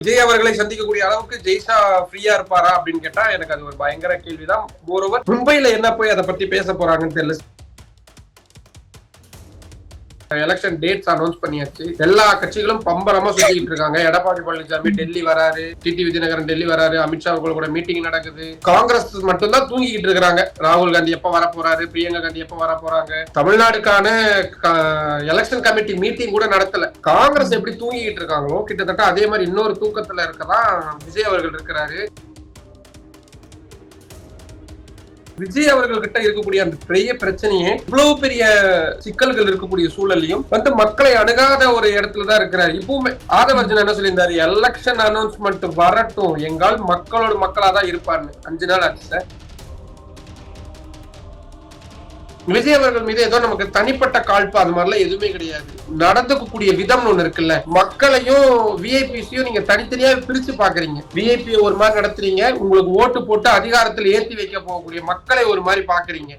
விஜய் அவர்களை சந்திக்கக்கூடிய அளவுக்கு ஜெய்ஷா ஃப்ரீயா இருப்பாரா அப்படின்னு கேட்டா எனக்கு அது ஒரு பயங்கர கேள்விதான். மோரோவர் மும்பைல என்ன போய் அதை பத்தி பேச போறாங்கன்னு தெரியல. எலெக்ஷன் டேட்ஸ் அனௌன்ஸ் பண்ணியாச்சு. எல்லா கட்சிகளும் பம்பரமா சுத்திக்கிட்டு இருக்காங்க. எடப்பாடி பழனிசாமி டெல்லி வராரு, டிடி விஜயநகரன் டெல்லி வராரு, அமித்ஷா கூட மீட்டிங் நடக்குது. காங்கிரஸ் மட்டும் தான் தூங்கிக்கிட்டு இருக்காங்க. ராகுல் காந்தி எப்ப வர போறாரு, பிரியங்கா காந்தி எப்ப வர போறாங்க. தமிழ்நாடுக்கான எலெக்ஷன் கமிட்டி மீட்டிங் கூட நடத்தல. காங்கிரஸ் எப்படி தூங்கிக்கிட்டு இருக்காங்களோ கிட்டத்தட்ட அதே மாதிரி இன்னொரு தூக்கத்துல இருக்கதான் விஜய் அவர்கள் இருக்கிறாரு. விஜய் அவர்கள் கிட்ட இருக்கக்கூடிய அந்த பெரிய பிரச்சனையே இவ்வளவு பெரிய சிக்கல்கள் இருக்கக்கூடிய சூழலையும் மக்களை அணுகாத ஒரு இடத்துலதான் இருக்கிறார். இப்பவுமே ஆதவர்ஜன் என்ன சொல்லியிருந்தாரு, எலெக்ஷன் அனௌன்ஸ்மெண்ட் வரட்டும், எங்கால் மக்களோட மக்களாதான் இருப்பாருன்னு. 5 நாள் ஆச்சு சார். விஜய் அவர்கள் மீது ஏதோ நமக்கு தனிப்பட்ட காழ்ப்பு அது மாதிரிலாம் எதுவுமே கிடையாது. நடந்துக்கக்கூடிய விதம் ஒண்ணு இருக்குல்ல, மக்களையும் விஐபிஸையும் நீங்க தனித்தனியா பிரிச்சு பாக்குறீங்க. விஐபி ஒரு மாதிரி நடத்துறீங்க, உங்களுக்கு ஓட்டு போட்டு அதிகாரத்தில் ஏற்றி வைக்க போகக்கூடிய மக்களை ஒரு மாதிரி பாக்குறீங்க.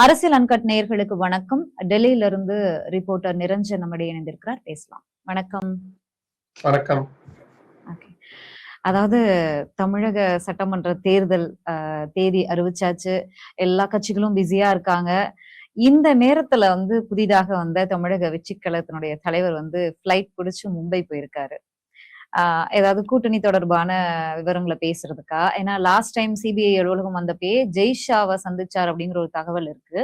அரசியல் அன்கட் நேயர்களுக்கு வணக்கம். டெல்லியில இருந்து ரிப்போர்ட்டர் நிரஞ்சன் நம்முடைய இணைந்திருக்கிறார், பேசலாம். வணக்கம். வணக்கம். அதாவது தமிழக சட்டமன்ற தேர்தல் தேதி அறிவிச்சாச்சு. எல்லா கட்சிகளும் பிஸியா இருக்காங்க. இந்த நேரத்துல புதிதாக வந்த தமிழக வெற்றிக்கழகத்தினுடைய தலைவர் பிளைட் பிடிச்சு மும்பை போயிருக்காரு. ஏதாவது கூட்டணி தொடர்பான விவரங்களை பேசுறதுக்கா? ஏன்னா லாஸ்ட் டைம் சிபிஐ அலுவலகம் வந்தப்பே ஜெய்ஷாவை சந்திச்சார் அப்படிங்கிற ஒரு தகவல் இருக்கு.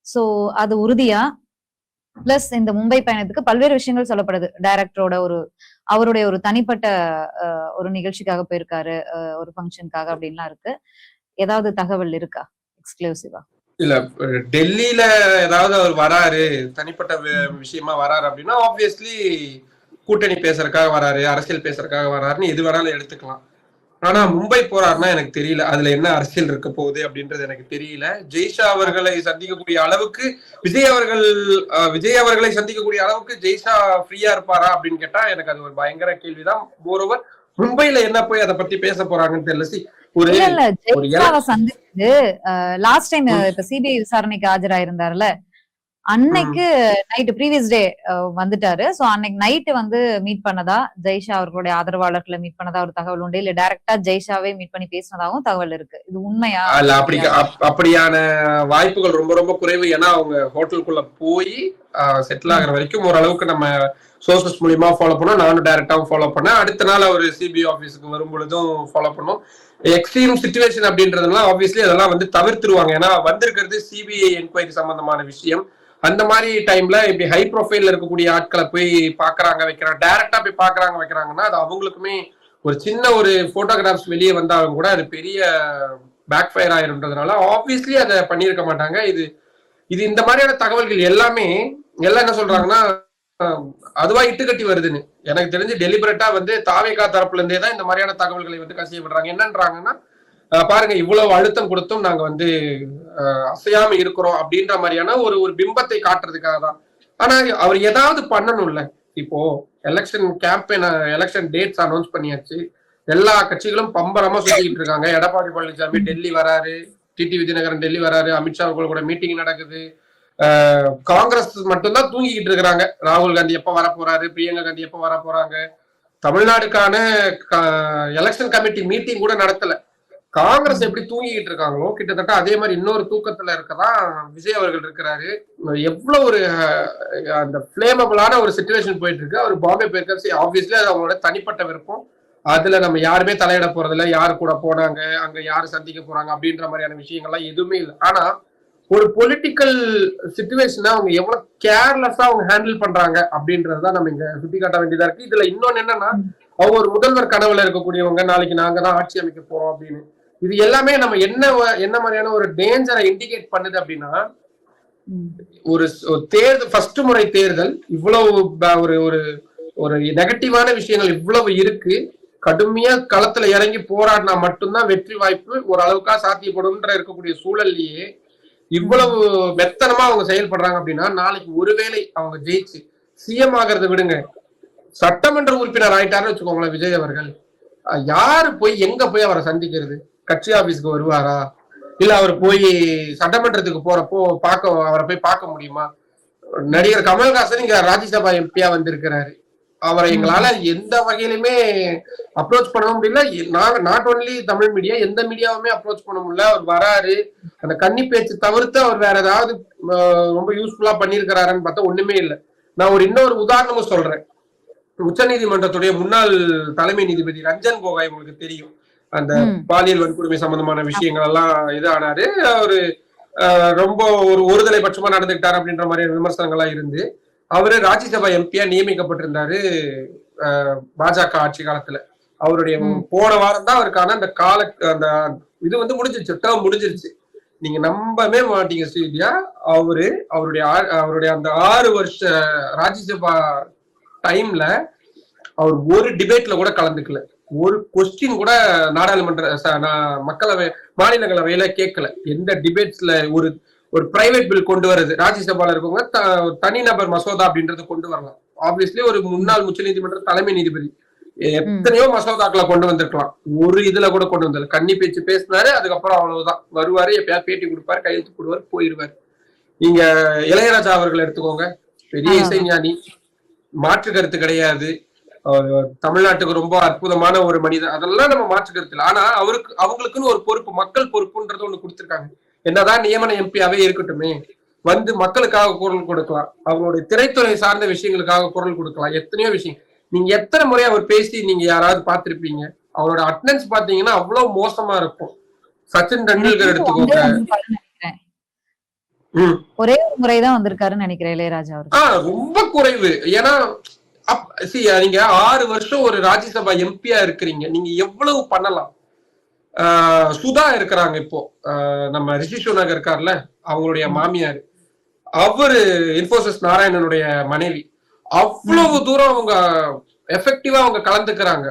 சோ அது உறுதியா? பிளஸ் இந்த மும்பை பயணத்துக்கு பல்வேறு விஷயங்கள் சொல்லப்படுது. டைரக்டரோட அவருடைய ஒரு தனிப்பட்ட ஒரு நிகழ்ச்சிக்காக போயிருக்காரு, ஒரு ஃபங்க்ஷனுக்காக அப்படின்லாம் இருக்கு. ஏதாவது தகவல் இருக்கா எக்ஸ்க்ளூசிவா? இல்ல, டெல்லியில ஏதாவது அவர் வராரு, தனிப்பட்ட விஷயமா வராரு அப்படின்னா ஆப்வியஸ்லி கூட்டணி பேசுறதுக்காக வராரு, அரசியல் பேசுறதுக்காக வராருன்னு எது வேணாலும் எடுத்துக்கலாம். ஆனா மும்பை போறாருன்னா எனக்கு தெரியல அதுல என்ன அரசியல் இருக்க போகுது அப்படின்றது எனக்கு தெரியல. ஜெய்ஷா அவர்களை சந்திக்கக்கூடிய அளவுக்கு விஜய் அவர்களை சந்திக்கக்கூடிய அளவுக்கு ஜெய்ஷா ஃப்ரீயா இருப்பாரா அப்படின்னு கேட்டா எனக்கு அது ஒரு பயங்கர கேள்விதான். மோரோவர் மும்பைல என்ன போய் அதை பத்தி பேச போறாங்கன்னு தெரியல. சந்திச்சு லாஸ்ட் டைம் இப்ப சிபிஐ விசாரணைக்கு ஆஜராயிருந்தாருல, அன்னைக்கு நைட் ப்ரீவியஸ் டே வந்துட்டாரு. சோ அன்னைக்கு நைட்டு மீட் பண்ணதா, ஜெய்ஷா அவர்களுடைய ஆதரவாளர்களை மீட் பண்ணதா ஒரு தகவல் உண்டு. இல்ல டைரக்டா ஜெய்ஷாவே மீட் பண்ணி பேசினதாகவும் தகவல் இருக்கு. இது உண்மையா? அப்படியான வாய்ப்புகள் ரொம்ப ரொம்ப குறைவு. ஏன்னா அவங்க ஹோட்டலுக்குள்ள போய் செட்டில் ஆகிற வரைக்கும் ஓரளவுக்கு நம்ம சோர்சஸ் மூலியமா ஃபாலோ பண்ணோம். நானும் டைரக்டாவும் ஃபாலோ பண்ணேன். அடுத்த நாள் அவர் சிபிஐ ஆபீஸுக்கு வரும் பொழுதும் ஃபாலோ பண்ணோம். எக்ஸ்ட்ரீம் சிச்சுவேஷன் அப்படின்றதுலாம் ஆப்வியஸ்லி அதெல்லாம் தவிர்த்துருவாங்க. ஏன்னா வந்திருக்கிறது சிபிஐ என்கொயரி சம்பந்தமான விஷயம். அந்த மாதிரி டைம்ல இப்படி ஹை ப்ரொஃபைல்ல இருக்கக்கூடிய ஆட்களை போய் பாக்குறாங்க வைக்கிறாங்க, டைரக்டா போய் பாக்குறாங்க வைக்கிறாங்கன்னா அது அவங்களுக்குமே ஒரு சின்ன ஒரு போட்டோகிராஃப்ஸ் வெளியே வந்தாலும் கூட அது பெரிய பேக் ஃபயர் ஆயிருன்றதுனால ஆப்வியஸ்லி அதை பண்ணியிருக்க மாட்டாங்க. இது இந்த மாதிரியான தகவல்கள் எல்லாமே எல்லாம் என்ன சொல்றாங்கன்னா அதுவா இட்டுக்கட்டி வருதுன்னு எனக்கு தெரிஞ்சு. டெலிபரேட்டா தாவேகா தரப்புல இருந்தே தான் இந்த மாதிரியான தகவல்களை கசியப்படுறாங்க. என்னன்றாங்கன்னா, பாருங்க இவ்வளவு அழுத்தம் கொடுத்தும் நாங்க அசையாம இருக்கிறோம் அப்படின்ற மாதிரியான ஒரு பிம்பத்தை காட்டுறதுக்காக தான். ஆனா அவர் ஏதாவது பண்ணணும்ல. இப்போ election campaign, election dates announce பண்ணியாச்சு. எல்லா கட்சிகளும் பம்பரமா சுத்திக்கிட்டு இருக்காங்க. எடப்பாடி பழனிசாமி டெல்லி வராரு, டிடி விஜயநகரன் டெல்லி வராரு, அமித்ஷா கூட மீட்டிங் நடக்குது. காங்கிரஸ் மட்டும்தான் தூங்கிக்கிட்டு இருக்கிறாங்க. ராகுல் காந்தி எப்ப வர போறாரு, பிரியங்கா காந்தி எப்ப வர போறாங்க. தமிழ்நாடுக்கான எலெக்ஷன் கமிட்டி மீட்டிங் கூட நடத்தல. காங்கிரஸ் எப்படி தூங்கிக்கிட்டு இருக்காங்களோ கிட்டத்தட்ட அதே மாதிரி இன்னொரு தூக்கத்துல இருக்கதான் விஜய் அவர்கள் இருக்கிறாரு. எவ்வளவு ஒரு அந்த பிளேமபிளான ஒரு சிச்சுவேஷன் போயிட்டு இருக்கு. அவர் பாம்பே போயிருக்காரு. ஆப்வியஸ்லி அது அவங்களோட தனிப்பட்ட விருப்பம். அதுல நம்ம யாருமே தலையிட போறதில்ல. யாரு கூட போனாங்க, அங்க யாரு சந்திக்க போறாங்க அப்படின்ற மாதிரியான விஷயங்கள்லாம் எதுவுமே இல்லை. ஆனா ஒரு பொலிட்டிக்கல் சிச்சுவேஷனை அவங்க எவ்வளவு கேர்லெஸ்ஸா அவங்க ஹேண்டில் பண்றாங்க அப்படின்றதுதான் நம்ம இங்க சுட்டி காட்ட வேண்டியதா இருக்கு. இதுல இன்னொன்னு என்னன்னா, அவங்க ஒரு முதல்வர் கனவுல இருக்கக்கூடியவங்க, நாளைக்கு நாங்க தான் ஆட்சி அமைக்க போறோம் அப்படின்னு. இது எல்லாமே நம்ம என்ன மாதிரியான ஒரு டேஞ்சரை இண்டிகேட் பண்ணுது அப்படின்னா, ஒரு தேர்தல், ஃபர்ஸ்ட் முறை தேர்தல், இவ்வளவு ஒரு நெகட்டிவான விஷயங்கள் இவ்வளவு இருக்கு. கடுமையா களத்துல இறங்கி போராடினா மட்டும்தான் வெற்றி வாய்ப்பு ஓரளவுக்கா சாத்தியப்படும் இருக்கக்கூடிய சூழல்லையே இவ்வளவு மெத்தனமா அவங்க செயல்படுறாங்க அப்படின்னா, நாளைக்கு ஒருவேளை அவங்க ஜெயிச்சு சிஎம் ஆகிறத விடுங்க, சட்டமன்ற உறுப்பினர் ஆயிட்டாருன்னு வச்சுக்கோங்களேன் விஜய் அவர்கள், யாரு போய் எங்க போய் அவரை சந்திக்கிறது? கட்சி ஆபீஸ்க்கு வருவாரா? இல்ல அவர் போய் சட்டமன்றத்துக்கு போறப்போ அவரை போய் பார்க்க முடியுமா? நடிகர் கமல்ஹாசன் இங்க ராஜ்யசபா எம்பியா வந்திருக்கிறாரு. அவரை எங்களால எந்த வகையிலுமே அப்ரோச் பண்ண முடியல. நாட் ஒன்லி தமிழ் மீடியா, எந்த மீடியாவுமே அப்ரோச் பண்ண முடியல. அவர் வராரு, அந்த கன்னி பேச்சு தவிர்த்து அவர் வேற ஏதாவது ரொம்ப யூஸ்ஃபுல்லா பண்ணிருக்கிறாருன்னு பார்த்தா ஒண்ணுமே இல்லை. நான் இன்னொரு உதாரணமும் சொல்றேன். உச்ச நீதிமன்றத்துடைய முன்னாள் தலைமை நீதிபதி ரஞ்சன் கோகாய் உங்களுக்கு தெரியும். அந்த பாலியல் வன்கொடுமை சம்பந்தமான விஷயங்கள் எல்லாம் இதானாரு. அவரு ரொம்ப ஒருதலை பட்சமா நடந்துக்கிட்டாரு அப்படின்ற மாதிரி விமர்சனங்கள்லாம் இருந்து அவரு ராஜ்யசபா எம்பியா நியமிக்கப்பட்டிருந்தாரு பாஜக ஆட்சி காலத்துல. அவருடைய போன வாரம் தான் அவருக்கான அந்த அந்த இது முடிஞ்சிருச்சு, டேர்ம் முடிஞ்சிருச்சு. நீங்க நம்பவே மாட்டீங்க ஸ்ரீவித்யா, அவருடைய அந்த 6 வருஷ ராஜ்யசபா டைம்ல அவர் ஒரு டிபேட்ல கூட கலந்துக்கல. ஒரு கொஸ்டின் கூட நாடாளுமன்ற மக்களவை மாநிலங்களவையில கேட்கல. எந்த டிபேட்ஸ்ல ஒரு பிரைவேட் பில் கொண்டு வருது, ராஜ்யசபால இருக்கவங்க தனிநபர் மசோதா அப்படின்றது கொண்டு வரலாம். ஆப்வியஸ்லி ஒரு முன்னாள் உச்ச நீதிமன்ற தலைமை நீதிபதி எத்தனையோ மசோதாக்களை கொண்டு வந்திருக்கலாம். ஒரு இதுல கூட கொண்டு வந்தாரு. கன்னி பேச்சு பேசினாரு, அதுக்கப்புறம் அவ்வளவுதான். வருவாரு, எப்பயாவது பேட்டி கொடுப்பாரு, கையெழுத்து போடுவாரு, போயிருவாரு. நீங்க இளையராஜா அவர்கள் எடுத்துக்கோங்க, பெரிய இசைஞானி, மாற்று கருத்து கிடையாது. தமிழ்நாட்டுக்கு ரொம்ப அற்புதமான ஒரு மனிதன், அதெல்லாம் நம்ம மாற்று கருத்து இல்லை. ஆனா அவங்களுக்குன்னு ஒரு பொறுப்பு, மக்கள் பொறுப்புன்றது ஒண்ணு கொடுத்திருக்காங்க. என்னதான் நியமன எம்பியாவே இருக்கட்டுமே, மக்களுக்காக குரல் கொடுக்கலாம், அவங்களுடைய திரைத்துறை சார்ந்த விஷயங்களுக்காக குரல் கொடுக்கலாம். எத்தனையோ விஷயம் நீங்க எத்தனை முறை அவர் பேசி நீங்க யாராவது பார்த்திருப்பீங்க? அவரோட அட்டெண்டன்ஸ் பாத்தீங்கன்னா அவ்வளவு மோசமா இருக்கும். சச்சின் டெண்டுல்கர் எடுத்துக்கோங்க, ஒரே ஒரு முறைதான் வந்திருக்காருன்னு நினைக்கிறேன் இளையராஜா அவர். ரொம்ப குறைவு. ஏன்னா நீங்க 6 வருஷம் ஒரு ராஜ்யசபா எம்பியா இருக்கிறீங்க, நீங்க எவ்வளவு பண்ணலாம். சுதா இருக்கிறாங்க இப்போ, நம்ம ரிஷி சுனக் இருக்கார்ல, அவங்களுடைய மாமியார், அவரு இன்ஃபோசிஸ் நாராயணனுடைய மனைவி, அவ்வளவு தூரம் அவங்க எஃபெக்டிவா அவங்க கலந்துக்கிறாங்க.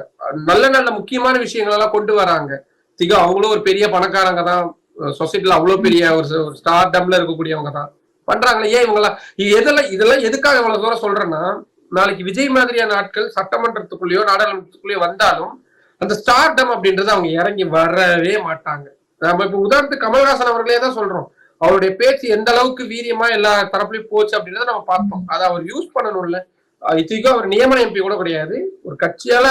நல்ல நல்ல முக்கியமான விஷயங்கள் எல்லாம் கொண்டு வராங்க. அவங்களும் ஒரு பெரிய பணக்காரங்க தான், சொசைட்டில அவ்வளவு பெரிய ஒரு ஸ்டார் டம்ல இருக்கக்கூடியவங்க தான் பண்றாங்களே. ஏன் இவங்கெல்லாம் இதெல்லாம் எதுக்காக இவ்வளவு தூரம் சொல்றேன்னா, நாளைக்கு விஜய் மாதிரியான ஆட்கள் சட்டமன்றத்துக்குள்ளேயோ நாடாளுமன்றத்துக்குள்ளேயோ வந்தாலும் அந்த ஸ்டார்டம் அப்படின்றது அவங்க இறங்கி வரவே மாட்டாங்க. நம்ம இப்ப உதாரணத்துக்கு கமல்ஹாசன் அவர்களே தான் சொல்றோம், அவருடைய பேச்சு எந்த அளவுக்கு வீரியமா எல்லா தரப்புலையும் போச்சு அப்படின்றத நம்ம பார்த்தோம். அதை அவர் யூஸ் பண்ணணும்ல. இதுக்கு அவர் நியமன எம்பி கூட கிடையாது, ஒரு கட்சியால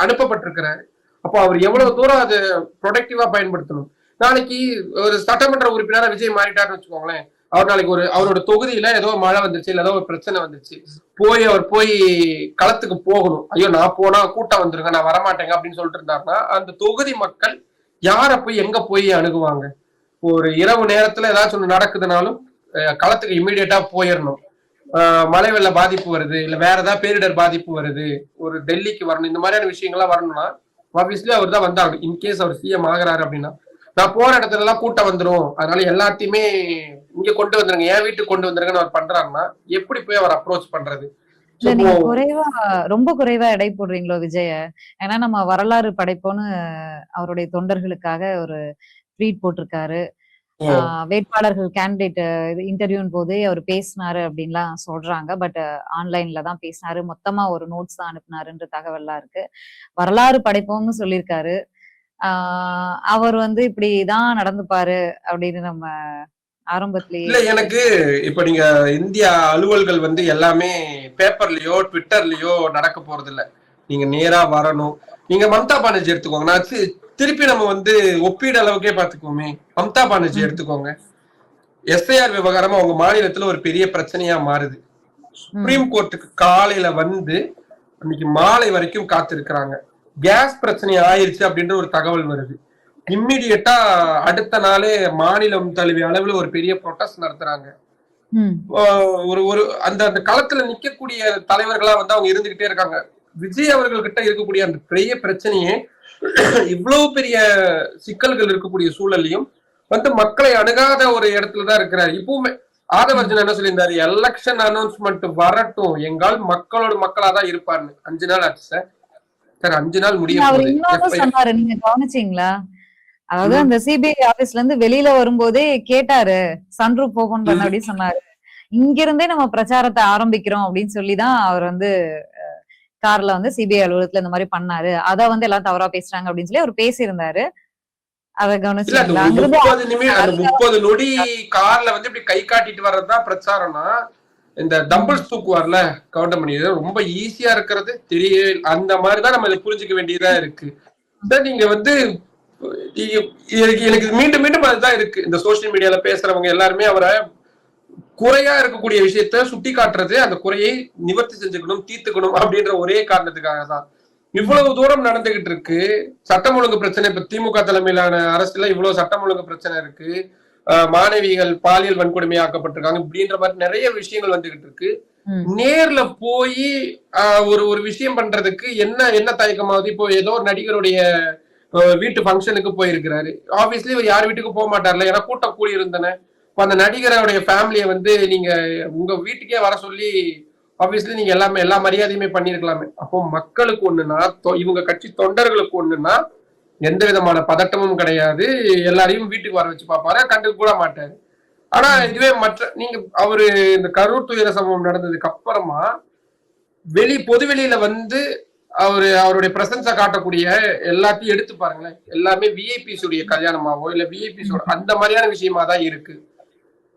அனுப்பப்பட்டிருக்கிறாரு. அப்போ அவர் எவ்வளவு தூரம் அதை ப்ரொடக்டிவா பயன்படுத்தணும். நாளைக்கு ஒரு சட்டமன்ற உறுப்பினரா விஜய் மாறிட்டாருன்னு வச்சுக்கோங்களேன், அவர் நாளைக்கு அவரோட தொகுதியில ஏதோ மழை வந்துருச்சு, இல்ல ஏதோ ஒரு பிரச்சனை வந்துருச்சு, அவர் போய் களத்துக்கு போகணும். ஐயோ நான் போனா கூட்டம் வந்துருங்க, நான் வரமாட்டேங்க அப்படின்னு சொல்லிட்டு இருந்தாருன்னா அந்த தொகுதி மக்கள் யார போய் எங்க போய் அணுகுவாங்க? ஒரு இரவு நேரத்துல ஏதாச்சும் ஒண்ணு நடக்குதுனாலும் களத்துக்கு இம்மிடியட்டா போயிடணும். மழை வெள்ள பாதிப்பு வருது, இல்ல வேற ஏதாவது பேரிடர் பாதிப்பு வருது, ஒரு டெல்லிக்கு வரணும், இந்த மாதிரியான விஷயங்கள்லாம் வரணும்னா ஆப்வியஸ்லி அவர் தான் வந்தாங்க. இன்கேஸ் அவர் சிஎம் ஆகிறாரு அப்படின்னா, நான் போற இடத்துல எல்லாம் கூட்டம் வந்துடும், அதனால எல்லாத்தையுமே இங்க கொண்டு வந்துருங்க, என் வீட்டுக்கு கொண்டு வந்துருங்கன்னு அவர் பண்றாருன்னா எப்படி போய் அவர் அப்ரோச் பண்றது? ரொம்ப குறைவா எடை போடுறீங்களோ விஜய? ஏன்னா நம்ம வரலாறு படைப்போன்னு அவருடைய தொண்டர்களுக்காக ஒரு ட்வீட் போட்டிருக்காரு. வேட்பாளர்கள் கேண்டிடேட் இன்டர்வியூன் போதே அவர் பேசினாரு அப்படின்லாம் சொல்றாங்க. பட் ஆன்லைன்ல தான் பேசினாரு, மொத்தமா ஒரு நோட்ஸ் தான் அனுப்புனாருன்ற தகவல்லாம் இருக்கு. வரலாறு படைப்போம்னு சொல்லியிருக்காரு. அவர் இப்படிதான் நடந்துப்பாரு அப்படின்னு நம்ம ஆரம்பத்திலேயே இல்ல. எனக்கு இப்ப நீங்க இந்தியா அலுவல்கள் எல்லாமே பேப்பர்லயோ ட்விட்டர்லயோ நடக்க போறது இல்ல. நீங்க நேரா வரணும். நீங்க மம்தா பானர்ஜி எடுத்துக்கோங்க, நான் திருப்பி நம்ம ஒப்பீடு அளவுக்கே பாத்துக்கோமே. மம்தா பானர்ஜி எடுத்துக்கோங்க, எஸ்ஐஆர் விவகாரமா அவங்க மாநிலத்துல ஒரு பெரிய பிரச்சனையா மாறுது. சுப்ரீம் கோர்ட்டுக்கு காலையில அன்னைக்கு மாலை வரைக்கும் காத்திருக்கிறாங்க. கேஸ் பிரச்சனை ஆயிருச்சு அப்படின்ற ஒரு தகவல் வருது. இம்மிடியட்டா அடுத்த நாளே மாநிலம் தழுவிய அளவுல ஒரு பெரிய ப்ரொடெஸ்ட் நடத்துறாங்க. ஒரு அந்த களத்துல நிக்கக்கூடிய தலைவர்களா அவங்க இருந்துகிட்டே இருக்காங்க. விஜய் அவர்கள் கிட்ட இருக்கக்கூடிய அந்த பெரிய பிரச்சனையே இவ்வளவு பெரிய சிக்கல்கள் இருக்கக்கூடிய சூழலையும் மக்களை அணுகாத ஒரு இடத்துலதான் இருக்கிறாரு. இப்பவுமே ஆதவர்ஜன் என்ன சொல்லியிருந்தாரு, எலெக்ஷன் அனௌன்ஸ்மெண்ட் வரட்டும், எங்கால் மக்களோட மக்களா தான் இருப்பாருன்னு. 5 நாள் ஆச்சு சார். 5 நாள் சொன்னாரு, நீங்க கவனிச்சீங்களா? அதாவது அந்த சிபிஐ ஆபீஸ்ல இருந்து வெளியில வரும்போதே கேட்டாரு, சன்ரூப் ஓபன் பண்ண அப்படின்னு சொன்னாரு. இங்க இருந்தே நம்ம பிரச்சாரத்தை ஆரம்பிக்கிறோம் அப்படின்னு சொல்லிதான் அவர் கார்ல சிபிஐ அலுவலகத்துல இந்த மாதிரி பண்ணாரு. அத எல்லாம் தவறா பேசுறாங்க அப்படின்னு சொல்லி அவர் பேசியிருந்தாரு. அத கவனிச்சு 30 நொடி கார்ல இப்படி கை காட்டிட்டு வர்றதுதான் பிரச்சாரம்னா, இந்த தம்பிள்ஸ் தூக்குவார்ல கவுண்டமணி, ரொம்ப ஈஸியா இருக்கிறது தெரிய, அந்த மாதிரிதான் நம்ம இதை புரிஞ்சுக்க வேண்டியதா இருக்கு. நீங்க வந்து எனக்கு மீண்டும் மீண்டும் அதுதான் இருக்கு. இந்த சோசியல் மீடியால பேசுறவங்க எல்லாருமே அவரை குறையா இருக்கக்கூடிய விஷயத்த சுட்டி காட்டுறது, அந்த குறையை நிவர்த்தி செஞ்சுக்கணும், தீர்த்துக்கணும் அப்படின்ற ஒரே காரணத்துக்காக தான் இவ்வளவு தூரம் நடந்துகிட்டு இருக்கு. சட்டம் ஒழுங்கு பிரச்சனை, இப்ப திமுக தலைமையிலான அரசுல இவ்வளவு சட்டம் ஒழுங்கு பிரச்சனை இருக்கு, மாணவிகள் பாலியல் வன்கொடுமை ஆக்கப்பட்டிருக்காங்க, இப்படின்ற மாதிரி நிறைய விஷயங்கள் வந்துகிட்டு இருக்கு. நேர்ல போய் ஒரு ஒரு விஷயம் பண்றதுக்கு என்ன என்ன தயக்கமாவது? இப்போ ஏதோ ஒரு நடிகருடைய வீட்டு ஃபங்க்ஷனுக்கு போயிருக்கிறாரு, ஆப்வியஸ்லி இவர் யார் வீட்டுக்கு போக மாட்டார்ல, ஏன்னா கூட்டம் கூடி இருந்தன. அந்த நடிகருடைய ஃபேமிலியை வந்து நீங்க உங்க வீட்டுக்கே வர சொல்லி ஆப்வியஸ்லி நீங்க எல்லாமே எல்லா மரியாதையுமே பண்ணிருக்கலாமே. அப்போ மக்களுக்கு ஒண்ணுன்னா, இவங்க கட்சி தொண்டர்களுக்கு ஒண்ணுன்னா எந்த விதமான பதட்டமும் கிடையாது, எல்லாரையும் வீட்டுக்கு வர வச்சு பார்ப்பாரு, கண்டுக்க கூட மாட்டாரு. ஆனா இதுவே மற்ற நீங்க அவரு இந்த கரூர் துயர சம்பவம் நடந்ததுக்கு அப்புறமா பொதுவெளியில வந்து அவருடைய பிரசன்ஸை காட்டக்கூடிய எல்லாத்தையும் எடுத்து பாருங்களேன், எல்லாமே விஐபிஸ் உடைய கல்யாணமாவோ இல்ல விஐபிஸ் அந்த மாதிரியான விஷயமா தான் இருக்கு.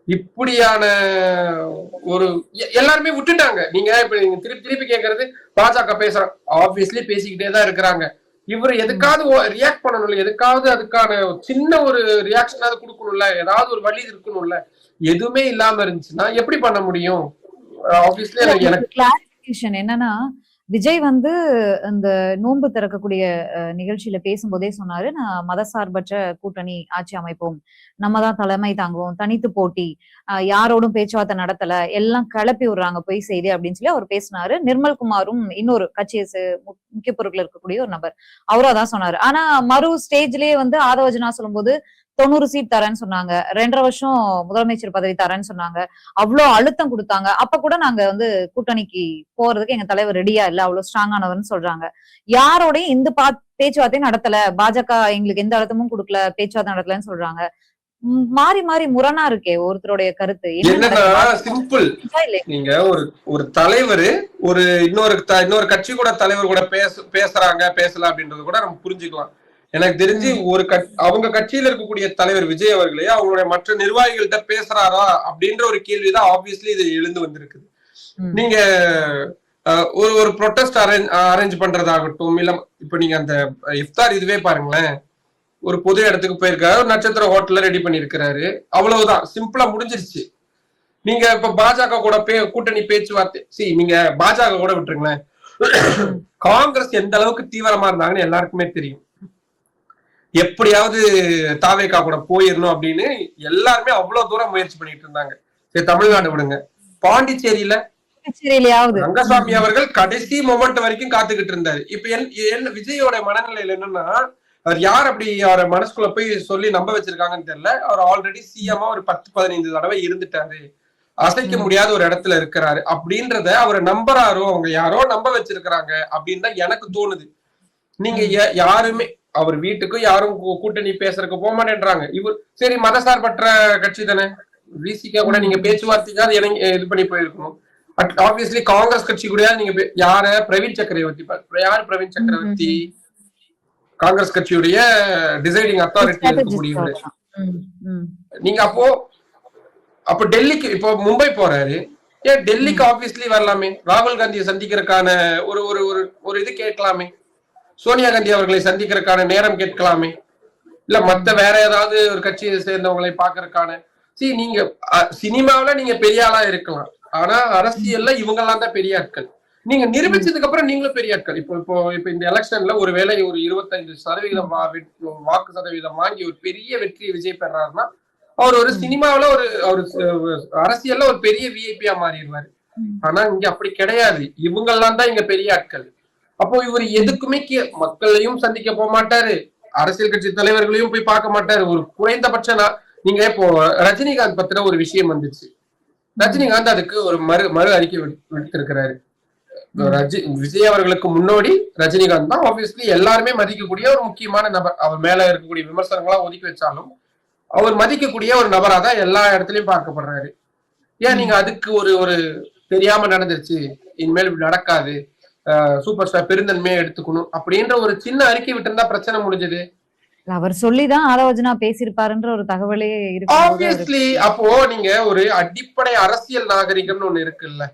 இப்படியான ஒரு எல்லாருமே விட்டுட்டாங்க. நீங்க இப்ப நீங்க திருப்பி திருப்பி கேட்கறது பாஜக பேசுற, ஆப்வியஸ்லி பேசிக்கிட்டே தான் இருக்கிறாங்க. இவர் எதுக்காவது ரியாக்ட் பண்ணணும்ல, எதுக்காவது அதுக்கான சின்ன ஒரு ரியாக்ஷனாவது கொடுக்கணும்ல, ஏதாவது ஒரு வழி இருக்கணும்ல. எதுவுமே இல்லாம இருந்துச்சுன்னா எப்படி பண்ண முடியும்? ஆப்வியஸ்லி எனக்கு கிளாரிபிகேஷன் என்னன்னா, விஜய் வந்து இந்த நோன்பு திறக்கக்கூடிய நிகழ்ச்சியில பேசும்போதே சொன்னாரு, நான் மதசார்பற்ற கூட்டணி ஆட்சி அமைப்போம், நம்ம தான் தலைமை தாங்குவோம், தனித்து போட்டி, யாரோடும் பேச்சுவார்த்தை நடத்தல, எல்லாம் கிளப்பி விடுறாங்க பொய் செய்தி அப்படின்னு சொல்லி அவர் பேசினாரு. நிர்மல்குமாரும் இன்னொரு கட்சியை முக்கிய பொருட்கள் இருக்கக்கூடிய ஒரு நபர், அவரும் அதான் சொன்னாரு. ஆனா மறு ஸ்டேஜ்லயே வந்து ஆதவஜனா சொல்லும் போது 90 சீட் தரேன்னு சொன்னாங்க, 2.5 வருஷம் முதலமைச்சர் பதவி தரேன்னு சொன்னாங்க, அவ்வளவு அழுத்தம் கொடுத்தாங்க. அப்ப கூட நாங்க வந்து கூட்டணிக்கு போறதுக்கு எங்க தலைவர் ரெடியா இல்ல, அவ்வளவு ஸ்ட்ராங்கானவர்னு சொல்றாங்க. யாரோடையும் இந்த பேச்சுவார்த்தையும் நடத்தல, பாஜக எங்களுக்கு எந்த அழுத்தமும் கொடுக்கல, பேச்சுவார்த்தை நடத்தலன்னு சொல்றாங்க. மாறி மாறி முரணா இருக்கே ஒருத்தருடைய கருத்து. என்னன்னா சிம்பிள், நீங்க ஒரு தலைவர் ஒரு இன்னொரு கட்சி கூட தலைவர் கூட பேசுறாங்க பேசலாம் அப்படின்றது கூட நம்ம புரிஞ்சுக்கலாம். எனக்கு தெரிஞ்சு அவங்க கட்சியில இருக்கக்கூடிய தலைவர் விஜய் அவர்களே அவங்களுடைய மற்ற நிர்வாகிகள்கிட்ட பேசுறாரா அப்படின்ற ஒரு கேள்விதான் ஆப்வியஸ்லி இது எழுந்து வந்திருக்குது. நீங்க ஒரு ப்ரொட்டஸ்ட் அரேஞ்ச் பண்றதாகட்டும், இல்ல இப்ப நீங்க அந்த இஃப்தார் இதுவே பாருங்களேன், ஒரு பொது இடத்துக்கு போயிருக்காரு, ஒரு நட்சத்திர ஹோட்டல்ல ரெடி பண்ணிருக்கிறாரு, அவ்வளவுதான், சிம்பிளா முடிஞ்சிருச்சு. நீங்க இப்ப பாஜக கூட கூட்டணி பேச்சுவார்த்தை, நீங்க பாஜக கூட விட்டுருங்களேன், காங்கிரஸ் எந்த அளவுக்கு தீவிரமா இருந்தாங்கன்னு எல்லாருக்குமே தெரியும். எப்படியாவது தாவேகா கூட போயிடணும் அப்படின்னு எல்லாருமே அவ்வளவு தூரம் முயற்சி பண்ணிட்டு இருந்தாங்க. சரி தமிழ்நாடு விடுங்க, பாண்டிச்சேரியில ரங்கசாமி அவர்கள் கடைசி மொமெண்ட் வரைக்கும் காத்துக்கிட்டு இருந்தாரு. இப்ப என்ன விஜயோட மனநிலையில என்னன்னா, அவர் யார் அப்படி அவரை மனசுக்குள்ள போய் சொல்லி நம்ப வச்சிருக்காங்கன்னு தெரியல, அவர் ஆல்ரெடி சிஎம்மா ஒரு 10-15 தடவை இருந்துட்டாரு, அசைக்க முடியாத ஒரு இடத்துல இருக்கிறாரு அப்படின்றத அவரை நம்புறாரோ, அவங்க யாரோ நம்ப வச்சிருக்கிறாங்க அப்படின்னு தான் எனக்கு தோணுது. நீங்க யாருமே அவர் வீட்டுக்கும் யாரும் கூட்டணி பேசுறதுக்கு போக மாட்டேன்றாங்க. இவர் சரி மதசார்பற்ற கட்சி தானே, விசிகா கூட நீங்க பேச்சுவார்த்தைக்காவது இது பண்ணி போயிருக்கணும். ஆப்வியஸ்லி காங்கிரஸ் கட்சி கூட நீங்க யார பிரவீன் சக்கரவர்த்தி, யாரு பிரவீன் சக்கரவர்த்தி காங்கிரஸ் கட்சியுடைய டிசைடிங் அத்தாரிட்டி இருக்கக்கூடியவர். நீங்க அப்போ டெல்லிக்கு இப்போ மும்பை போறாரு, ஏன் டெல்லிக்கு ஆப்வியஸ்லி வரலாமே, ராகுல் காந்தியை சந்திக்கிறதுக்கான ஒரு இது கேட்கலாமே, சோனியா காந்தி அவர்களை சந்திக்கிறதுக்கான நேரம் கேட்கலாமே, இல்ல மத்த வேற ஏதாவது ஒரு கட்சியை சேர்ந்தவங்களை பாக்குறதுக்கான. நீங்க சினிமாவில நீங்க பெரிய ஆளா இருக்கலாம், ஆனா அரசியல்ல இவங்க எல்லாம் தான் பெரிய ஆட்கள். நீங்க நிரூபிச்சதுக்கு அப்புறம் நீங்களும் பெரிய ஆட்கள். இப்போ இந்த எலெக்ஷன்ல ஒருவேளை ஒரு 25% வாக்கு சதவீதம் வாங்கி ஒரு பெரிய வெற்றியை விஜய் பெறாருன்னா, அவர் ஒரு சினிமாவில ஒரு அரசியல்ல ஒரு பெரிய விஐபியா மாறிடுவாரு. ஆனா இங்க அப்படி கிடையாது, இவங்க எல்லாம் தான் இங்க பெரிய ஆட்கள். அப்போ இவர் எதுக்குமே மக்களையும் சந்திக்க போக மாட்டாரு, அரசியல் கட்சி தலைவர்களையும் போய் பார்க்க மாட்டாரு. ஒரு குறைந்தபட்ச நீங்க இப்போ ரஜினிகாந்த் பத்தின ஒரு விஷயம் வந்துச்சு, ரஜினிகாந்த் அதுக்கு ஒரு மறு அறிக்கை விடுத்திருக்கிறாரு. விஜய் அவர்களுக்கு முன்னாடி ரஜினிகாந்த் தான் ஆப்வியஸ்லி எல்லாருமே மதிக்கக்கூடிய ஒரு முக்கியமான நபர். அவர் மேல இருக்கக்கூடிய விமர்சனங்களா ஒதுக்கி வச்சாலும் அவர் மதிக்கக்கூடிய ஒரு நபரா தான் எல்லா இடத்துலயும் பார்க்கப்படுறாரு. ஏன் நீங்க அதுக்கு ஒரு தெரியாம நடந்துருச்சு, இனிமேல் இப்படி நடக்காது, சூப்பர் ஸ்டார் பெருந்தன்மையை எடுத்துக்கணும் அப்படின்ற ஒரு சின்ன அறிக்கை விட்டு இருந்தா பிரச்சனை முடிஞ்சது. அவர் சொல்லிதான் ஆலோசனா பேசியிருப்பாருன்ற ஒரு தகவலே இருக்கும்போது ஆப்வியஸ்லி அப்போ நீங்க ஒரு அடிப்படை அரசியல் நாகரிகம்னு ஒண்ணு இருக்குல்ல,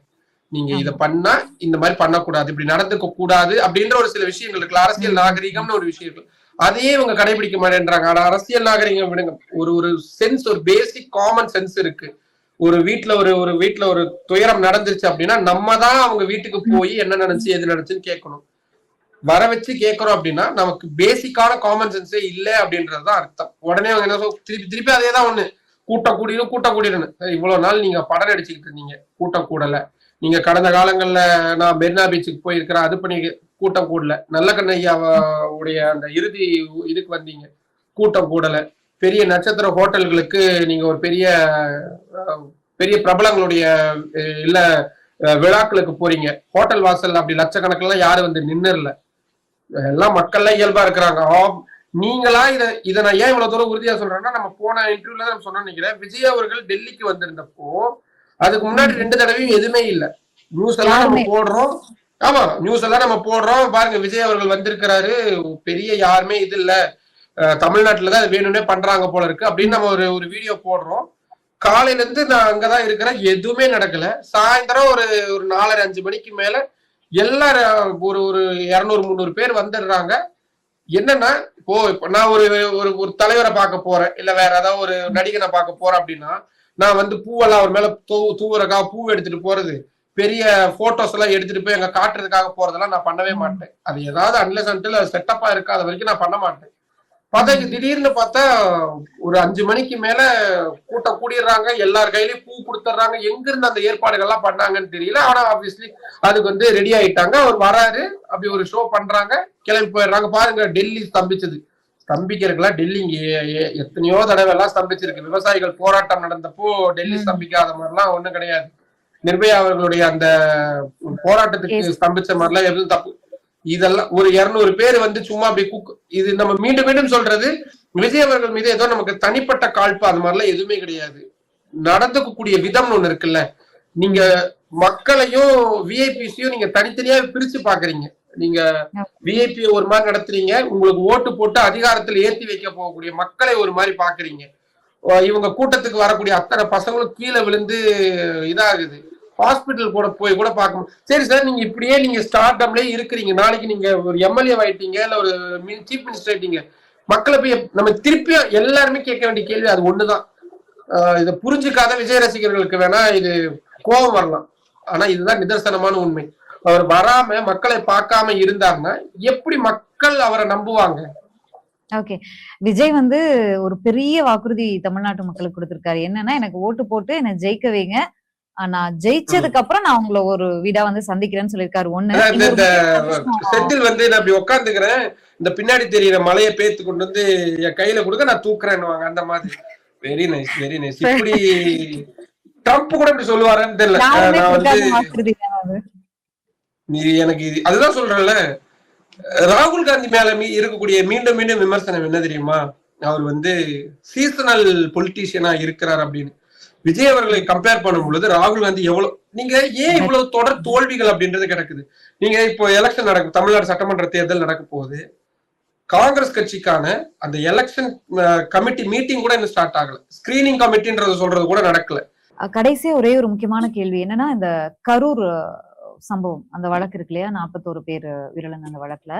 நீங்க இத பண்ணா இந்த மாதிரி பண்ணக்கூடாது, இப்படி நடந்துக்க கூடாது அப்படின்ற ஒரு சில விஷயங்கள் இருக்குல்ல, அரசியல் நாகரிகம்னு ஒரு விஷயம் இருக்கு. அதையே இவங்க கடைபிடிக்க மாட்டேன்றாங்க. ஆனா அரசியல் நாகரிகம் விடுங்க, ஒரு சென்ஸ், ஒரு பேசிக் காமன் சென்ஸ் இருக்கு. ஒரு வீட்டுல ஒரு துயரம் நடந்துருச்சு அப்படின்னா நம்ம தான் அவங்க வீட்டுக்கு போய் என்ன நடந்துச்சு எது நடந்துச்சுன்னு கேட்கணும். வர வச்சு கேட்கறோம் அப்படின்னா நமக்கு பேசிக்கான காமன் சென்ஸே இல்லை அப்படின்றதுதான் அர்த்தம். உடனே அவங்க என்ன திருப்பி திருப்பி அதேதான் ஒண்ணு, கூட்டம் கூடிடும். இவ்வளவு நாள் நீங்க படம் நடிச்சுக்கிட்டு இருந்தீங்க, கூட்டம் கூடல. நீங்க கடந்த காலங்கள்ல நான் மெரினா பீச்சுக்கு போயிருக்கிறேன், அது பண்ணி கூட்டம் கூடல. நல்ல கண்ணையாவுடைய அந்த இறுதி இதுக்கு வந்தீங்க, கூட்டம் கூடல. பெரிய நட்சத்திர ஹோட்டல்களுக்கு நீங்க ஒரு பெரிய பெரிய பிரபலங்களுடைய இல்ல விழாக்களுக்கு போறீங்க, ஹோட்டல் வாசல் அப்படி லட்சக்கணக்கில் யாரும் வந்து நின்னுல, எல்லாம் மக்கள்லாம் இயல்பா இருக்கிறாங்க. நீங்களா இதை நான் ஏன் இவ்வளவு தூரம் உறுதியா சொல்றேன்னா, நம்ம போன இன்டர்வியூல நம்ம சொன்ன நினைக்கிறேன், விஜய் அவர்கள் டெல்லிக்கு வந்திருந்தப்போ அதுக்கு முன்னாடி 2 தடவையும் எதுவுமே இல்ல. நியூஸ் எல்லாம் நம்ம போடுறோம். ஆமா, நியூஸ் எல்லாம் நம்ம போடுறோம். பாருங்க, விஜய் அவர்கள் வந்திருக்கிறாரு, பெரிய யாருமே இது இல்ல, தமிழ்நாட்டுலதான் வேணும்னே பண்றாங்க போல இருக்கு அப்படின்னு நம்ம ஒரு வீடியோ போடுறோம். காலையில இருந்து நான் அங்கதான் இருக்கிறேன், எதுவுமே நடக்கல. சாயந்தரம் ஒரு 4:30-5 மணிக்கு மேல எல்லாரும் ஒரு 200-300 பேர் வந்துடுறாங்க. என்னன்னா, இப்போ நான் ஒரு தலைவரை பார்க்க போறேன், இல்ல வேற ஏதாவது ஒரு நடிகனை பார்க்க போறேன் அப்படின்னா, நான் வந்து பூவெல்லாம் அவர் மேல தூவுறதுக்காக பூ எடுத்துட்டு போறது, பெரிய போட்டோஸ் எல்லாம் எடுத்துட்டு போய் அங்க காட்டுறதுக்காக போறதெல்லாம் நான் பண்ணவே மாட்டேன். அது ஏதாவது அன்லெஸ் அன்டில் அது செட்டப்பா இருக்காத வரைக்கும் நான் பண்ண மாட்டேன். பார்த்தா திடீர்னு பார்த்தா ஒரு 5 மணிக்கு மேல கூட்டம் கூடிடுறாங்க, எல்லார் கையிலயும் பூ கொடுத்துட்றாங்க. எங்க இருந்து அந்த ஏற்பாடுகள்லாம் பண்ணாங்கன்னு தெரியல. ஆனா ஆப்வியஸ்லி அதுக்கு வந்து ரெடி ஆயிட்டாங்க. அவர் வராரு, அப்படி ஒரு ஷோ பண்றாங்க, கிளம்பி போயிடுறாங்க. பாருங்க, டெல்லி ஸ்தம்பிச்சது. ஸ்தம்பிக்கிறதுக்கெல்லாம் டெல்லி எத்தனையோ தடவை எல்லாம் ஸ்தம்பிச்சிருக்கு. விவசாயிகள் போராட்டம் நடந்தப்போ டெல்லி ஸ்தம்பிக்காத மாதிரிலாம் ஒண்ணும் கிடையாது. நிர்பயா அவர்களுடைய அந்த போராட்டத்துக்கு ஸ்தம்பிச்ச மாதிரிலாம் எதுவும் தப்பு. இதெல்லாம் ஒரு 200 பேர் வந்து சும்மா அப்படி இது நம்ம மீண்டும் மீண்டும் சொல்றது, விஜய் அவர்கள் மீது ஏதோ நமக்கு தனிப்பட்ட காழ்ப்பு அது மாதிரிலாம் எதுவுமே கிடையாது. நடந்துக்கக்கூடிய விதம் ஒண்ணு இருக்குல்ல, நீங்க மக்களையும் விஐபிஸையும் நீங்க தனித்தனியா பிரிச்சு பாக்குறீங்க. நீங்க விஐபி ஒரு மாதிரி நடத்துறீங்க, உங்களுக்கு ஓட்டு போட்டு அதிகாரத்தில் ஏற்றி வைக்க போகக்கூடிய மக்களை ஒரு மாதிரி பாக்குறீங்க. இவங்க கூட்டத்துக்கு வரக்கூடிய அத்தனை பசங்களும் கீழே விழுந்து இதாகுது, ஹாஸ்பிட்டல் போய் கூட பார்க்கணும். சரி சார், நீங்க இப்படியே நீங்க ஸ்டார்டப்லயே இருக்கிறீங்க, நாளைக்கு நீங்க ஒரு எம்எல்ஏ ஆயிட்டீங்க, இல்ல ஒரு சீஃப் மினிஸ்டர் ஆயிட்டீங்க, மக்களை போய் நம்ம திருப்பியும் எல்லாருமே கேட்க வேண்டிய கேள்வி அது ஒண்ணுதான். இதை புரிஞ்சுக்காத விஜய் ரசிகர்களுக்கு வேணா இது கோபம் வரலாம், ஆனா இதுதான் நிதர்சனமான உண்மை. அவர் வராம மக்களை பார்க்காம இருந்தாருன்னா எப்படி மக்கள் அவரை நம்புவாங்க? ஓகே, விஜய் வந்து ஒரு பெரிய வாக்குறுதி தமிழ்நாட்டு மக்களுக்கு கொடுத்திருக்காரு. என்னன்னா, எனக்கு ஓட்டு போட்டு என்ன ஜெயிக்க வைங்க, நான் ஜெயிச்சதுக்கு அப்புறம் நான் உங்களை ஒரு வீடா வந்து சந்திக்கிறேன்னு சொல்லிருக்காரு. செந்தில் வந்து நான் அப்படி உட்காந்துக்கிறேன், இந்த பின்னாடி தெரியுற மலையை பேத்து கொண்டு வந்து என் கையில கொடுக்க நான் தூக்குறேன்னு அந்த மாதிரி. Very nice, very nice. இப்படி ட்ரம்ப் கூட இப்படி சொல்லுவாருன்னு தெரியல. நான் வந்து நீ எனக்கு அதுதான் சொல்றேன்ல, ராகுல் காந்தி மேல இருக்கக்கூடிய மீண்டும் மீண்டும் விமர்சனம் என்ன தெரியுமா, அவர் வந்து சீசனல் பொலிட்டீஷியனா இருக்கிறார் அப்படின்னு. விஜய் அவர்களை கம்பேர் பண்ணும் பொழுது ராகுல் காந்தி எவ்வளவு, நீங்க ஏன் இவ்வளவு தொடர் தோல்விகள் அப்படின்றது கிடக்குது. நீங்க இப்போ எலெக்ஷன் நடக்கும், தமிழ்நாடு சட்டமன்ற தேர்தல் நடக்க போகுது, காங்கிரஸ் கட்சிக்கான அந்த எலெக்ஷன் கமிட்டி மீட்டிங் கூட இன்னும் ஸ்டார்ட் ஆகல, ஸ்கிரீனிங் கமிட்டின்றது சொல்றது கூட நடக்கல. கடைசியா ஒரே ஒரு முக்கியமான கேள்வி என்னன்னா, இந்த கரூர் சம்பவம், அந்த வழக்கு இருக்கு இல்லையா, 41 பேர் உயிரிழந்த அந்த வழக்குல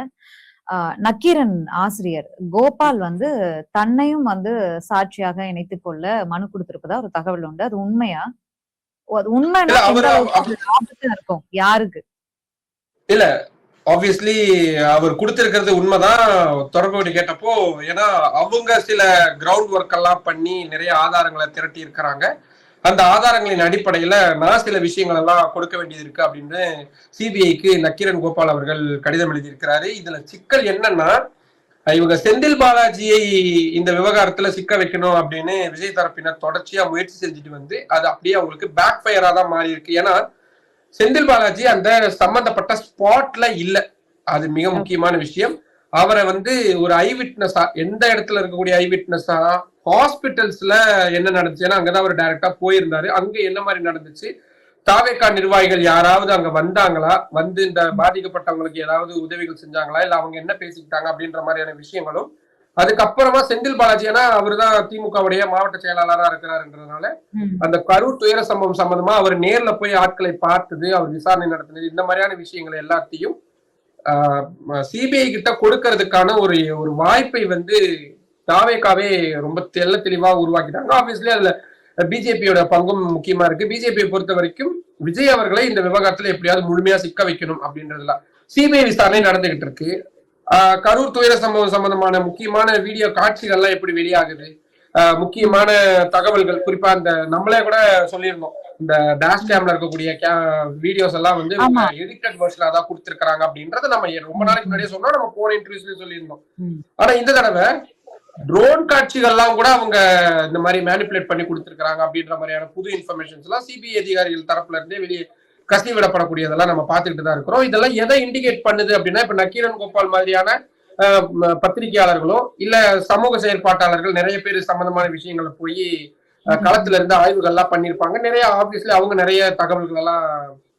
நக்கீரன் ஆசிரியர் கோபால் வந்து தன்னையும் வந்து சாட்சியாக இணைத்துக் கொள்ள மனு கொடுத்திருப்பதா ஒரு தகவல் உண்டு. அது உண்மையா? அது உண்மைன்னா இருக்கும் யாருக்கு? இல்ல, ஆப்வியஸ்லி அவர் கொடுத்திருக்கிறது உண்மைதான். தொடர்பு கேட்டப்போ, ஏன்னா அவங்க சில கிரவுண்ட் ஒர்க் எல்லாம் பண்ணி நிறைய ஆதாரங்களை திரட்டி இருக்கிறாங்க. அந்த ஆதாரங்களின் அடிப்படையில நான் சில விஷயங்கள் எல்லாம் கொடுக்க வேண்டியது இருக்கு அப்படின்னு சிபிஐக்கு நக்கீரன் கோபால் அவர்கள் கடிதம் எழுதியிருக்கிறாரு. இதுல சிக்கல் என்னன்னா, இவங்க செந்தில் பாலாஜியை இந்த விவகாரத்துல சிக்க வைக்கணும் அப்படின்னு விஜய் தரப்பினர் தொடர்ச்சியா முயற்சி செஞ்சுட்டு வந்து அது அப்படியே அவங்களுக்கு பேக் ஃபயரா தான் மாறி இருக்கு. ஏன்னா செந்தில் பாலாஜி அந்த சம்பந்தப்பட்ட ஸ்பாட்ல இல்ல, அது மிக முக்கியமான விஷயம். அவரை வந்து ஒரு ஐ விட்னஸா, எந்த இடத்துல இருக்கக்கூடிய ஐ விட்னஸா, ஹாஸ்பிட்டல்ஸ்ல என்ன நடந்துச்சு, ஏன்னா அங்கதான் அவர் டைரக்டா போயிருந்தாரு, அங்க என்ன மாதிரி நடந்துச்சு, தாவேகா நிர்வாகிகள் யாராவது அங்க வந்தாங்களா, வந்து இந்த பாதிக்கப்பட்டவங்களுக்கு ஏதாவது உதவிகள் செஞ்சாங்களா, இல்ல அவங்க என்ன பேசிக்கிட்டாங்க அப்படின்ற மாதிரியான விஷயங்களும் அதுக்கப்புறமா செந்தில் பாலாஜி, ஏன்னா அவருதான் திமுகவுடைய மாவட்ட செயலாளரா இருக்கிறாருன்றதுனால அந்த கரூர் துயர சம்பவம் சம்பந்தமா அவர் நேர்ல போய் ஆட்களை பார்த்தது, அவர் விசாரணை நடத்தினது, இந்த மாதிரியான விஷயங்கள் எல்லாத்தையும் சிபிஐ கிட்ட கொடுக்கறதுக்கான ஒரு ஒரு வாய்ப்பை வந்து தாவேகாவே ரொம்ப தெளிவா உருவாக்கிட்டாங்க. ஆப்வியஸ்லி அதுல பிஜேபியோட பங்கும் முக்கியமா இருக்கு. பிஜேபியை பொறுத்த வரைக்கும் விஜய் அவர்களை இந்த விவகாரத்துல எப்படியாவது முழுமையா சிக்க வைக்கணும் அப்படின்றதுல சிபிஐ விசாரணை நடந்துகிட்டு இருக்கு. கரூர் துயர சம்பவம் சம்பந்தமான முக்கியமான வீடியோ காட்சிகள்லாம் எப்படி வெளியாகுது, முக்கியமான தகவல்கள், குறிப்பா அந்த நம்மளே கூட சொல்லியிருந்தோம், இந்த டேஷ் கேம்ல இருக்கக்கூடிய வீடியோஸ் எல்லாம் வந்து எடிட்டட் வெர்ஷனா தான் கொடுத்திருக்காங்க அப்படின்றத நம்ம ரொம்ப நாளைக்கு முன்னாடியே சொன்னோம், நம்ம போன இன்டர்வியூஸ்லயும் சொல்லியிருந்தோம். ஆனா இந்த தடவை ட்ரோன் காட்சிகள்லாம் கூட அவங்க இந்த மாதிரி மேனிபுலேட் பண்ணி கொடுத்திருக்காங்க அப்படின்ற மாதிரியான புது இன்ஃபர்மேஷன்ஸ் எல்லாம் சிபிஐ அதிகாரிகள் தரப்புல இருந்தே வெளியே கசி விடப்படக்கூடியதெல்லாம் நம்ம பார்த்துக்கிட்டு தான் இருக்கிறோம். இதெல்லாம் எதை இண்டிகேட் பண்ணுது அப்படின்னா, இப்ப நக்கீரன் கோபால் மாதிரியான பத்திரிகையாளர்களோ இல்ல சமூக செயற்பாட்டாளர்கள் நிறைய பேர் சம்பந்தமான விஷயங்களை போய் களத்துல இருந்து ஆய்வுகள்லாம் பண்ணியிருப்பாங்க. நிறைய ஆப்வியஸ்லி அவங்க நிறைய தகவல்கள் எல்லாம்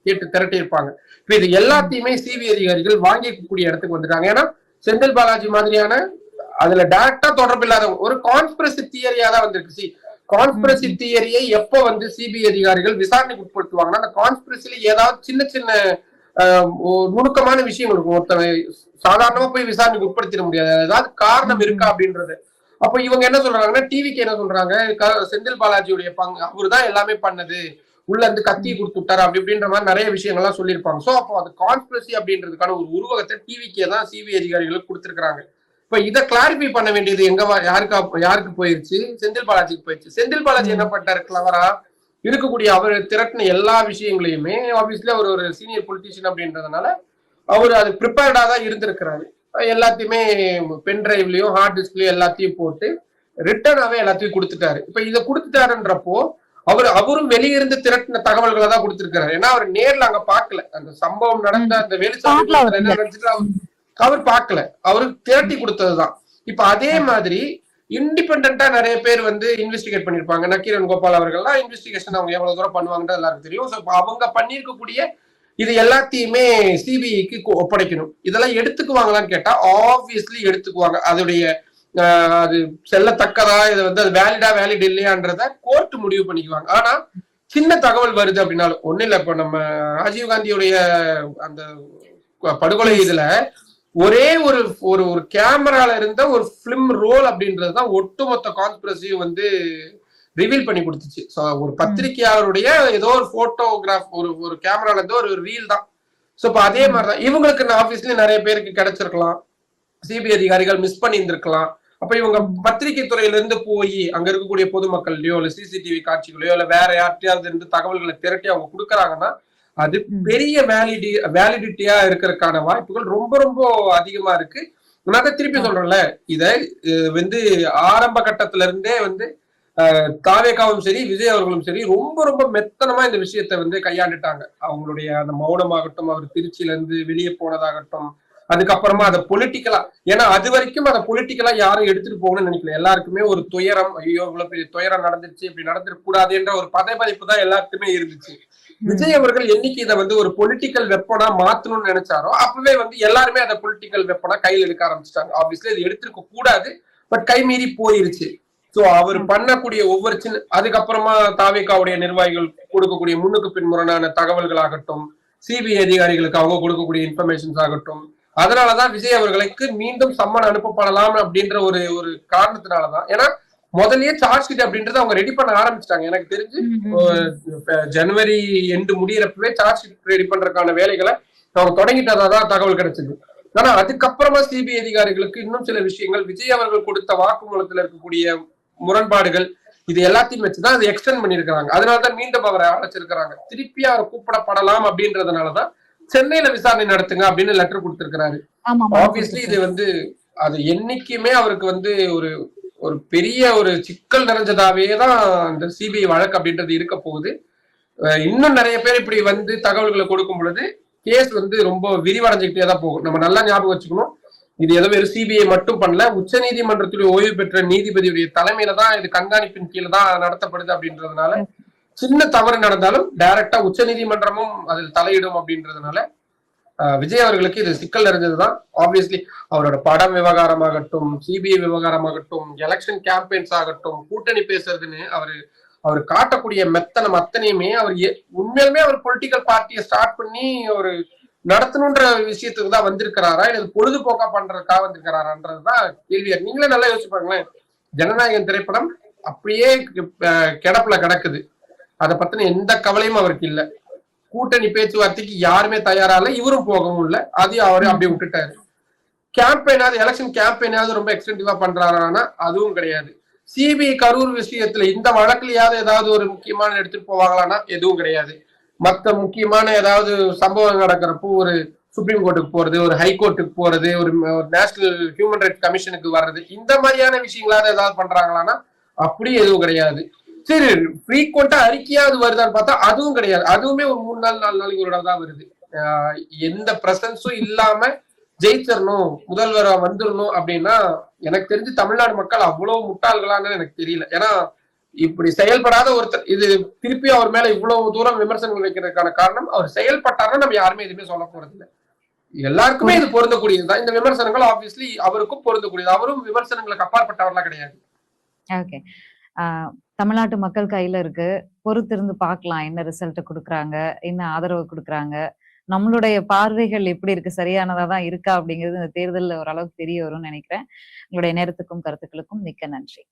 கேட்டு திரட்டி இருப்பாங்க. இப்ப இது எல்லாத்தையுமே சிபிஐ அதிகாரிகள் வாங்கிக்கக்கூடிய இடத்துக்கு வந்துட்டாங்க. ஏன்னா செந்தில் பாலாஜி மாதிரியான அதுல டைரக்டா தொடர்பு இல்லாத ஒரு கான்ஸ்பிரசி தியரியா தான் வந்திருக்கு. கான்ஸ்பிரசி தியரியை எப்போ வந்து சிபிஐ அதிகாரிகள் விசாரணைக்கு உட்படுத்துவாங்கன்னா, அந்த கான்ஸ்பிரசில ஏதாவது சின்ன சின்ன நுணுக்கமான விஷயங்கள் இருக்கும். ஒருத்தர் சாதாரணமா போய் விசாரணைக்கு உட்படுத்திட முடியாது, ஏதாவது காரணம் இருக்கா அப்படின்றது. அப்ப இவங்க என்ன சொல்றாங்கன்னா, டிவிக்கு என்ன சொல்றாங்க, செந்தில் பாலாஜியுடைய பங்கு, அவரு தான் எல்லாமே பண்ணது, உள்ள இருந்து கத்தி கொடுத்து விட்டாரு அப்படி இப்படின்ற மாதிரி நிறைய விஷயங்கள்லாம் சொல்லியிருப்பாங்க. சோ அப்போ அது கான்ஸ்பிரசி அப்படின்றதுக்கான ஒரு உருவகத்தை டிவிக்கே தான் சிபிஐ அதிகாரிகளுக்கு கொடுத்திருக்காங்க. இப்ப இதை கிளாரிஃபை பண்ண வேண்டியது யாருக்கு போயிருச்சு, செந்தில் பாலாஜிக்கு போயிருச்சு. செந்தில் பாலாஜி என்ன பண்ணிட்டாரு, கிளவரா இருக்கக்கூடிய அவர் திரட்டின எல்லா விஷயங்களையுமே, ஆப்வியஸ்லி அவர் ஒரு சீனியர் பொலிட்டீஷியன் அப்படின்றதுனால அவர் அது ப்ரிப்பேர்டா தான் இருந்திருக்கிறாரு. எல்லாத்தையுமே பென் டிரைவ்லயும் ஹார்ட் டிஸ்க்லயும் எல்லாத்தையும் போட்டு ரிட்டர்னாவே எல்லாத்தையும் கொடுத்துட்டாரு. இப்ப இதை கொடுத்துட்டாருன்றப்போ அவரும் வெளியிருந்து திரட்டின தகவல்களை தான் கொடுத்திருக்கிறாரு. ஏன்னா அவர் நேர்ல அங்க பாக்கல, அந்த சம்பவம் நடந்த அந்த வெளிச்சம் அவர் பார்க்கல, அவருக்கு திரட்டி கொடுத்ததுதான். இப்ப அதே மாதிரி இண்டிபெண்டா நிறைய பேர் வந்து இன்வெஸ்டிகேட் பண்ணிருப்பாங்க. நக்கீரன் கோபால் அவர்கள்லாம் இன்வெஸ்டிகேஷன் அவங்க எவ்வளவு தூரம் பண்ணுவாங்கன்னு எல்லாருக்கும் தெரியும். அவங்க பண்ணிருக்கக்கூடிய இது எல்லாத்தையுமே சிபிஐக்கு ஒப்படைக்கணும். இதெல்லாம் எடுத்துக்குவாங்களான்னு கேட்டா ஆப்வியஸ்லி எடுத்துக்குவாங்க. அதோடைய அது செல்லத்தக்கதா, இது வந்து அது வேலிட் இல்லையான்றத கோர்ட் முடிவு பண்ணிக்குவாங்க. ஆனா சின்ன தகவல் வருது அப்படின்னாலும் ஒண்ணு இல்ல. இப்ப நம்ம ராஜீவ்காந்தியுடைய அந்த படுகொலை இதுல ஒரே ஒரு ஒரு ஒரு கேமரால இருந்த ஒரு பிலிம் ரோல் அப்படின்றதுதான் ஒட்டுமொத்த கான்ஸ்பிரசியும் வந்து ரிவீல் பண்ணி கொடுத்துச்சு. ஒரு பத்திரிகையாளருடைய ஏதோ ஒரு போட்டோகிராஃப், ஒரு கேமரால இருந்து ஒரு ரீல் தான். சோ இப்ப அதே மாதிரிதான் இவங்களுக்கு ஆபீஸ்ல நிறைய பேருக்கு கிடைச்சிருக்கலாம், சிபிஐ அதிகாரிகள் மிஸ் பண்ணி இருந்திருக்கலாம். அப்ப இவங்க பத்திரிகை துறையில இருந்து போய் அங்க இருக்கக்கூடிய பொதுமக்கள்லயோ இல்ல சிசிடிவி காட்சிகளையோ இல்ல வேற யார்ட்டையாவது இருந்து தகவல்களை திரட்டி அவங்க கொடுக்கறாங்கன்னா அது பெரிய வேலிடிட்டியா இருக்கிறதுக்கான வாய்ப்புகள் ரொம்ப ரொம்ப அதிகமா இருக்கு. நான் திருப்பி சொல்றேன்ல, இத வந்து ஆரம்ப கட்டத்துல இருந்தே வந்து தாவேகாவும் சரி விஜய் அவர்களும் சரி ரொம்ப ரொம்ப மெத்தனமா இந்த விஷயத்த வந்து கையாண்டுட்டாங்க. அவங்களுடைய அந்த மௌனமாகட்டும், அவர் திருச்சியில இருந்து வெளியே போனதாகட்டும், அதுக்கப்புறமா அதை பொலிட்டிக்கலா, ஏன்னா அது வரைக்கும் அதை பொலிட்டிக்கலா யாரும் எடுத்துட்டு போகணும்னு நினைக்கல. எல்லாருக்குமே ஒரு துயரம், ஐயோ இவ்வளவு பெரிய துயரம் நடந்துருச்சு, இப்படி நடந்துடக் கூடாதுன்ற ஒரு பதைப்பதிப்பு தான் எல்லாருக்குமே இருந்துச்சு. விஜய் அவர்கள் என்னைக்கு இதை வந்து ஒரு பொலிட்டிக்கல் வெப்பனா மாத்தணும்னு நினைச்சாரோ அப்பவே வந்து எல்லாருமே அதை பொலிட்டிக்கல் வெப்பனா கையில் எடுக்க ஆரம்பிச்சிட்டாங்க. ஆப்வியஸ்லி இது எடுத்திருக்க கூடாது, பட் கை மீறி போயிருச்சு. சோ அவர் பண்ணக்கூடிய ஒவ்வொரு சின்ன, அதுக்கப்புறமா தாவேகாவுடைய நிர்வாகிகள் கொடுக்கக்கூடிய முன்னுக்கு பின்முரணான தகவல்கள் ஆகட்டும், சிபிஐ அதிகாரிகளுக்கு அவங்க கொடுக்கக்கூடிய இன்ஃபர்மேஷன்ஸ் ஆகட்டும், அதனாலதான் விஜய் அவர்களுக்கு மீண்டும் சம்மன் அனுப்பப்படலாம் அப்படின்ற ஒரு ஒரு காரணத்தினாலதான். ஏன்னா முதல்லயே சார்ஜ் ஷீட் அப்படின்றத அவங்க ரெடி பண்ண ஆரம்பிச்சிட்டாங்க. எனக்கு தெரிஞ்சு ஜனவரி எண்டு முடியறப்பவே சார்ஜ் ஷீட் ரெடி பண்றதுக்கான வேலைகளை அவங்க தொடங்கிட்டதான் தகவல் கிடைச்சது. ஆனா அதுக்கப்புறமா சிபிஐ அதிகாரிகளுக்கு இன்னும் சில விஷயங்கள், விஜய் அவர்கள் கொடுத்த வாக்குமூலத்துல இருக்கக்கூடிய முரண்பாடுகள், இது எல்லாத்தையும் வச்சுதான் அதை எக்ஸ்டெண்ட் பண்ணிருக்காங்க. அதனாலதான் மீண்டும் அவரை அழைச்சிருக்கிறாங்க. திருப்பி அவரை கூப்பிடப்படலாம் அப்படின்றதுனாலதான் சென்னையில விசாரணை நடத்துங்க அப்படின்னு லெட்டர் கொடுத்திருக்கிறாரு. ஆப்வியஸ்லி இது வந்து அது என்னைக்குமே அவருக்கு வந்து ஒரு ஒரு பெரிய ஒரு சிக்கல் நிறைஞ்சதாவே தான் இந்த சிபிஐ வழக்கு அப்படின்றது இருக்க போகுது. இன்னும் நிறைய பேர் இப்படி வந்து தகவல்களை கொடுக்கும் பொழுது கேஸ் வந்து ரொம்ப விரிவடைஞ்சுக்கிட்டே தான் போகும். நம்ம நல்லா ஞாபகம் வச்சுக்கணும், இது ஏதோ வெறும் சிபிஐ மட்டும் பண்ணல, உச்ச நீதிமன்றத்துடைய ஓய்வு பெற்ற நீதிபதியுடைய தலைமையில தான் இது கண்காணிப்பின் கீழே தான் நடத்தப்படுது. அப்படின்றதுனால சின்ன தவறு நடந்தாலும் டைரக்டா உச்ச நீதிமன்றமும் அதில் தலையிடும். அப்படின்றதுனால விஜய் அவர்களுக்கு இது சிக்கல் நிறைஞ்சதுதான். ஆப்வியஸ்லி அவரோட படம் விவகாரமாகட்டும், சிபிஐ விவகாரமாகட்டும், எலெக்ஷன் கேம்பெயின்ஸ் ஆகட்டும், கூட்டணி பேசுறதுன்னு அவர் காட்டக்கூடிய மெத்தனம் அத்தனையுமே உண்மையிலுமே அவர் பொலிட்டிக்கல் பார்ட்டியை ஸ்டார்ட் பண்ணி ஒரு நடத்தணுன்ற விஷயத்துக்கு தான் வந்திருக்கிறாரா, இல்ல பொழுதுபோக்கா பண்றதுக்காக வந்திருக்கிறாரான்றதுதான் கேள்வியா. நீங்களே நல்லா யோசிச்சு பாருங்களேன். ஜனநாயகன் திரைப்படம் அப்படியே கிடப்புல கிடக்குது. அதை பத்தின எந்த கவலையும் அவருக்கு இல்ல. கூட்டணி பேச்சுவார்த்தைக்கு யாருமே தயாரா இல்ல, இவரும் போகவும் இல்ல, அதையும் அவரு அப்படியே விட்டுட்டாரு. கேம்பெயினாவது, எலெக்ஷன் கேம்பெயினாவது ரொம்ப எக்ஸ்டென்டிவா பண்றாரானா அதுவும் கிடையாது. சிபிஐ கரூர் விஷயத்துல இந்த வழக்குலயாவது ஏதாவது ஒரு முக்கியமான எடுத்துட்டு போவாங்களான்னா எதுவும் கிடையாது. மத்த முக்கியமான ஏதாவது சம்பவம் நடக்கிறப்போ ஒரு சுப்ரீம் கோர்ட்டுக்கு போறது, ஒரு ஹைகோர்ட்டுக்கு போறது, ஒரு நேஷனல் ஹியூமன் ரைட்ஸ் கமிஷனுக்கு வர்றது, இந்த மாதிரியான விஷயங்களாவது ஏதாவது பண்றாங்களான்னா அப்படி எதுவும் கிடையாது. சரி, ஃப்ரீக்வெண்டா அறிக்கையாவது வருதான்னு பார்த்தா அதுவும் கிடையாது. அதுவுமே ஒரு 3 நாள் 4 நாளைக்கு ஒரு தான் வருது. எந்த பிரசன்ஸும் இல்லாம ஜெயிச்சிடணும், முதல்வரை வந்துடணும் அப்படின்னா எனக்கு தெரிஞ்சு தமிழ்நாடு மக்கள் அவ்வளவு முட்டாள்களான்னு எனக்கு தெரியல. ஏன்னா இப்படி செயல்படாத ஒருத்தர் இது திருப்பி அவர் மேல இவ்வளவு தூரம் விமர்சனங்கள் வைக்கிறதுக்கான காரணம், அவர் செயல்பட்டாருன்னா நம்ம யாருமே எதுவுமே சொல்ல போறது இல்லை. எல்லாருக்குமே இது பொருந்தக்கூடியதுதான். இந்த விமர்சனங்கள் ஆப்வியஸ்லி அவருக்கும் பொருந்தக்கூடியது. அவரும் விமர்சனங்களுக்கு அப்பாற்பட்டவர்லாம் கிடையாது. ஓகே. தமிழ்நாட்டு மக்கள் கையில இருக்கு. பொறுத்திருந்து பார்க்கலாம் என்ன ரிசல்ட் குடுக்குறாங்க, என்ன ஆதரவு குடுக்குறாங்க. நம்மளுடைய பார்வைகள் எப்படி இருக்கு, சரியானதா தான் இருக்கா அப்படிங்கிறது இந்த தேர்தல்ல ஓரளவுக்கு தெரிய வரும்னு நினைக்கிறேன். உங்களுடைய நேரத்துக்கும் கருத்துக்களுக்கும் மிக்க நன்றி.